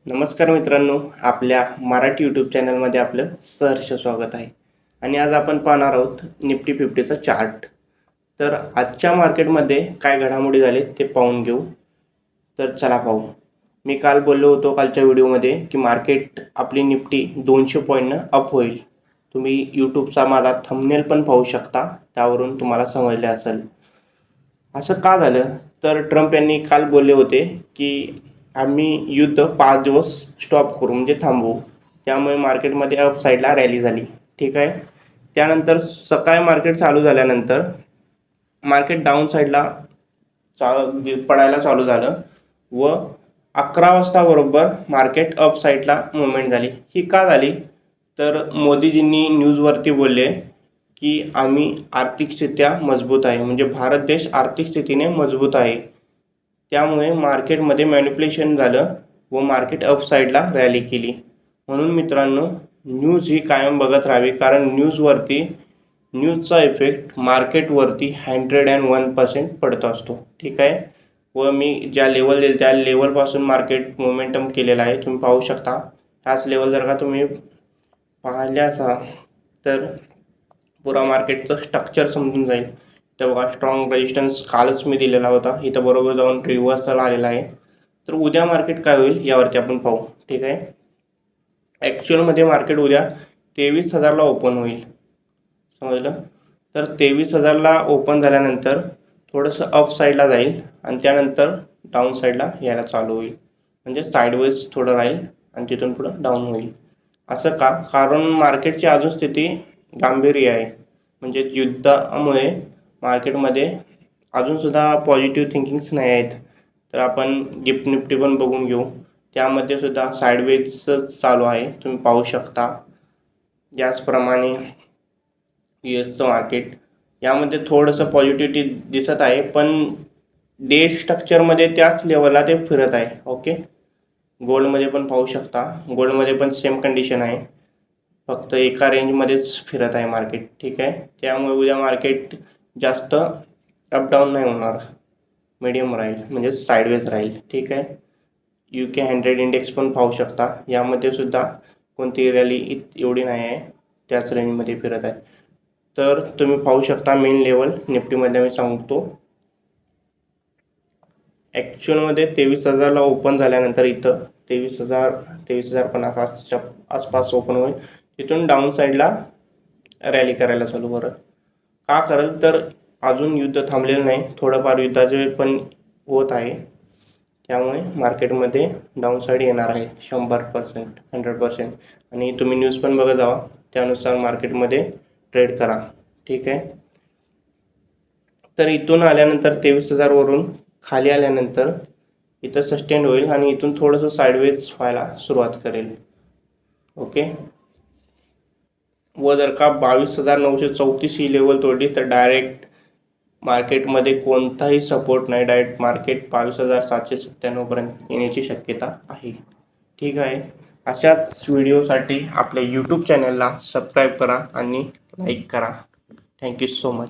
नमस्कार मित्रांनो, आपल्या मराठी यूट्यूब चॅनलमध्ये आपलं सहर्ष स्वागत आहे. आणि आज आपण पाहणार आहोत निफ्टी 50चा चार्ट. तर आजच्या मार्केटमध्ये काय घडामोडी झाले ते पाहून घेऊ. तर चला पाहू. मी काल बोललो होतो कालच्या व्हिडिओमध्ये की मार्केट आपली निफ्टी 200 पॉईंटनं अप होईल. तुम्ही यूट्यूबचा माझा थंबनेल पण पाहू शकता, त्यावरून तुम्हाला समजले असेल. असं का झालं? तर ट्रम्प यांनी काल बोलले होते की आम्ही युद्ध 5 दिवस स्टॉप करू, म्हणजे थांबवू. त्यामुळे मार्केटमध्ये अप साईडला रॅली झाली. ठीक आहे. त्यानंतर सकाळी मार्केट चालू झाल्यानंतर मार्केट डाऊन साईडला पडायला चालू झालं व 11 वाजता बरोबर मार्केट अप साईडला मुवमेंट झाली. ही का झाली? तर मोदीजींनी न्यूजवरती बोलले की आम्ही आर्थिकस्थित्या मजबूत आहे, म्हणजे भारत देश आर्थिक स्थितीने मजबूत आहे. त्यामुळे मार्केटमध्ये मॅनिप्युलेशन झालं व मार्केट अप साईडला रॅली केली. म्हणून मित्रांनो, न्यूज ही कायम बघत राहावी, कारण न्यूजचा इफेक्ट मार्केटवरती 101% पडत असतो. ठीक आहे. व मी ज्या लेवल देईल त्या लेवलपासून मार्केट मोमेंटम केलेला आहे, तुम्ही पाहू शकता. ह्याच लेवल जर का तुम्ही पाहिल्यास तर पुरा मार्केटचं स्ट्रक्चर समजून जाईल. तर बघा, स्ट्रॉंग रेजिस्टन्स कालच मी दिलेला होता, इथं बरोबर जाऊन रिव्हर्सल आलेला आहे. तर उद्या मार्केट काय होईल यावरती आपण पाहू. ठीक आहे. ॲक्च्युअलमध्ये मार्केट उद्या 23,000ला ओपन होईल, समजलं. तर 23,000ला ओपन झाल्यानंतर थोडंसं अप साईडला जाईल आणि त्यानंतर डाऊन साईडला यायला चालू होईल, म्हणजे साईडवेज थोडं राहील आणि तिथून पुढं डाऊन होईल. असं का? कारण मार्केटची अजून स्थिती गांभीर्य आहे, म्हणजे युद्धामुळे मार्केटमध्ये अजूनसुद्धा पॉझिटिव्ह थिंकिंग्स नाही आहेत. तर आपण गिफ्ट निफ्टी पण बघून घेऊ, त्यामध्ये सुद्धा साईडवेजच चालू आहे, तुम्ही पाहू शकता. त्याचप्रमाणे यूएसचं मार्केट, यामध्ये थोडंसं पॉझिटिव्हिटी दिसत आहे, पण डे स्ट्रक्चरमध्ये त्याच लेवलला ते फिरत आहे. ओके. गोल्डमध्ये पण पाहू शकता, गोल्डमध्ये पण सेम कंडिशन आहे, फक्त एका रेंजमध्येच फिरत आहे मार्केट. ठीक आहे. त्यामुळे उद्या मार्केट जास्त अपडाऊन नाही होणार, मीडियम राहील, म्हणजे साईडवेज राहील. ठीक आहे. UK 100 इंडेक्स पण पाहू शकता, यामध्ये सुद्धा कोणती रॅली एवढी नाही आहे, त्याच रेंजमध्ये फिरत आहे. तर तुम्ही पाहू शकता मेन लेवल निफ्टीमध्ये मी सांगतो. ॲक्च्युअलमध्ये 23,000ला ओपन झाल्यानंतर इथं 23,050 आसपास ओपन होईल. तिथून डाऊन साईडला रॅली करायला चालू करेल. का करेल? तर अजून युद्ध थांबलेलं नाही, थोडंफार युद्धाचे पण होत आहे. त्यामुळे मार्केटमध्ये डाऊन साईड येणार आहे 100%, 100%. आणि तुम्ही न्यूज पण बघत जावा, त्यानुसार मार्केटमध्ये ट्रेड करा. ठीक आहे. तर इथून आल्यानंतर 23,000वरून खाली आल्यानंतर इथं सस्टेंड होईल आणि इथून थोडंसं साईडवेज व्हायला सुरुवात करेल. ओके. व जर का 22,934 ही लेवल तोडली तर डायरेक्ट मार्केटमध्ये कोणताही सपोर्ट नाही, डायरेक्ट मार्केट 22,797पर्यंत येण्याची शक्यता आहे. ठीक आहे. अशाच व्हिडिओसाठी आपल्या यूट्यूब चॅनलला सबस्क्राईब करा आणि लाईक करा. Thank you so much.